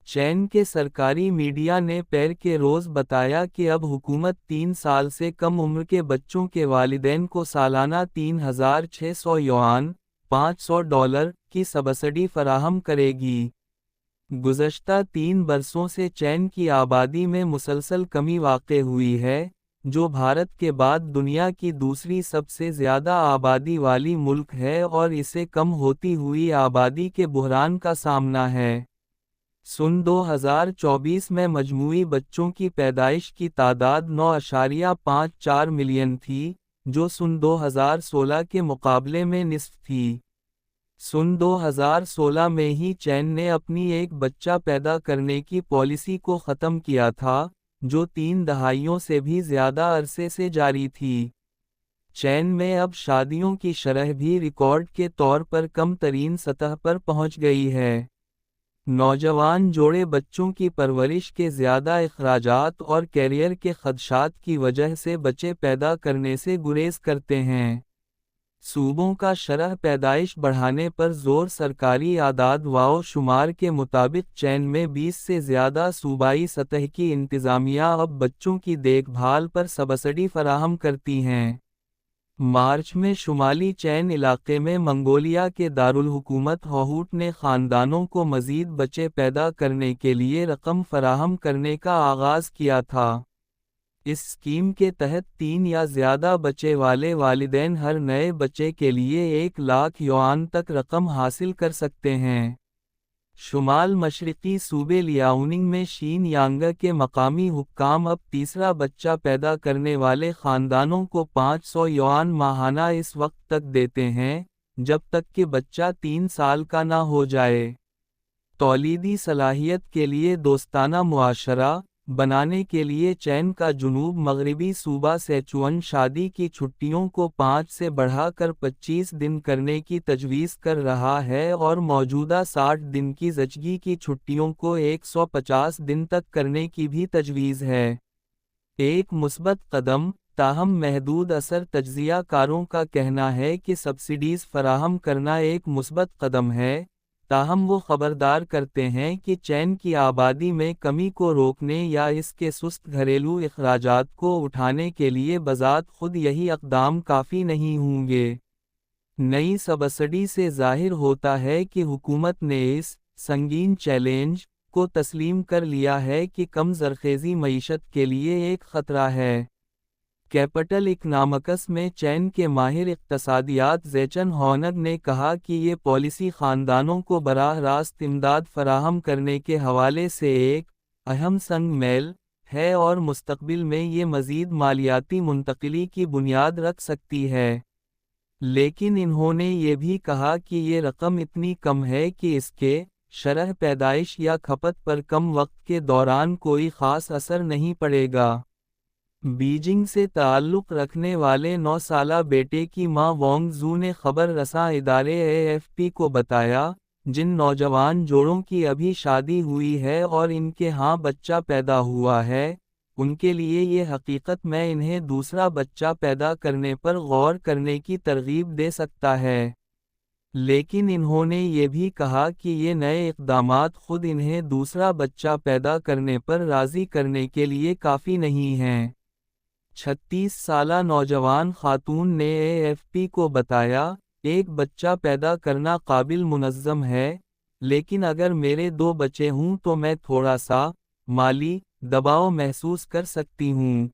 چین کے سرکاری میڈیا نے پیر کے روز بتایا کہ اب حکومت 3 سال سے کم عمر کے بچوں کے والدین کو سالانہ 3,600 یوان $500 کی سبسڈی فراہم کرے گی۔ گزشتہ 3 برسوں سے چین کی آبادی میں مسلسل کمی واقع ہوئی ہے، جو بھارت کے بعد دنیا کی دوسری سب سے زیادہ آبادی والی ملک ہے اور اسے کم ہوتی ہوئی آبادی کے بحران کا سامنا ہے۔ سن 2024 میں مجموعی بچوں کی پیدائش کی تعداد 9.54 ملین تھی، جو سن 2016 کے مقابلے میں نصف تھی۔ سن 2016 میں ہی چین نے اپنی ایک بچہ پیدا کرنے کی پالیسی کو ختم کیا تھا، جو 3 دہائیوں سے بھی زیادہ عرصے سے جاری تھی۔ چین میں اب شادیوں کی شرح بھی ریکارڈ کے طور پر کم ترین سطح پر پہنچ گئی ہے۔ نوجوان جوڑے بچوں کی پرورش کے زیادہ اخراجات اور کیریئر کے خدشات کی وجہ سے بچے پیدا کرنے سے گریز کرتے ہیں۔ صوبوں کا شرح پیدائش بڑھانے پر زور۔ سرکاری اعداد و شمار کے مطابق چین میں 20 سے زیادہ صوبائی سطح کی انتظامیہ اب بچوں کی دیکھ بھال پر سبسڈی فراہم کرتی ہیں۔ مارچ میں شمالی چین علاقے میں منگولیا کے دارالحکومت ہوہوٹ نے خاندانوں کو مزید بچے پیدا کرنے کے لیے رقم فراہم کرنے کا آغاز کیا تھا۔ اس اسکیم کے تحت 3 یا زیادہ بچے والے والدین ہر نئے بچے کے لیے 1,00,000 یوان تک رقم حاصل کر سکتے ہیں۔ شمال مشرقی صوبے لیاؤننگ میں شین یانگ کے مقامی حکام اب تیسرا بچہ پیدا کرنے والے خاندانوں کو 500 یوان ماہانہ اس وقت تک دیتے ہیں، جب تک کہ بچہ 3 سال کا نہ ہو جائے۔ تولیدی صلاحیت کے لیے دوستانہ معاشرہ بنانے کے لیے چین کا جنوب مغربی صوبہ سیچوان شادی کی چھٹیوں کو 5 سے بڑھا کر 25 دن کرنے کی تجویز کر رہا ہے اور موجودہ 60 دن کی زچگی کی چھٹیوں کو 150 دن تک کرنے کی بھی تجویز ہے۔ ایک مثبت قدم، تاہم محدود اثر۔ تجزیہ کاروں کا کہنا ہے کہ سبسڈیز فراہم کرنا ایک مثبت قدم ہے، تاہم وہ خبردار کرتے ہیں کہ چین کی آبادی میں کمی کو روکنے یا اس کے سست گھریلو اخراجات کو اٹھانے کے لیے بذات خود یہی اقدام کافی نہیں ہوں گے۔ نئی سبسڈی سے ظاہر ہوتا ہے کہ حکومت نے اس سنگین چیلنج کو تسلیم کر لیا ہے کہ کم زرخیزی معیشت کے لیے ایک خطرہ ہے۔ کیپٹل اکنامکس میں چین کے ماہر اقتصادیات زیچن ہونگ نے کہا کہ یہ پالیسی خاندانوں کو براہ راست امداد فراہم کرنے کے حوالے سے ایک اہم سنگ میل ہے اور مستقبل میں یہ مزید مالیاتی منتقلی کی بنیاد رکھ سکتی ہے۔ لیکن انہوں نے یہ بھی کہا کہ یہ رقم اتنی کم ہے کہ اس کے شرح پیدائش یا کھپت پر کم وقت کے دوران کوئی خاص اثر نہیں پڑے گا۔ بیجنگ سے تعلق رکھنے والے 9 سالہ بیٹے کی ماں وانگ زو نے خبر رساں ادارے AFP کو بتایا، جن نوجوان جوڑوں کی ابھی شادی ہوئی ہے اور ان کے ہاں بچہ پیدا ہوا ہے، ان کے لیے یہ حقیقت میں انہیں دوسرا بچہ پیدا کرنے پر غور کرنے کی ترغیب دے سکتا ہے۔ لیکن انہوں نے یہ بھی کہا کہ یہ نئے اقدامات خود انہیں دوسرا بچہ پیدا کرنے پر راضی کرنے کے لیے کافی نہیں ہیں۔ 36 سالہ نوجوان خاتون نے AFP کو بتایا، ایک بچہ پیدا کرنا قابل منظم ہے، لیکن اگر میرے 2 بچے ہوں تو میں تھوڑا سا مالی دباؤ محسوس کر سکتی ہوں۔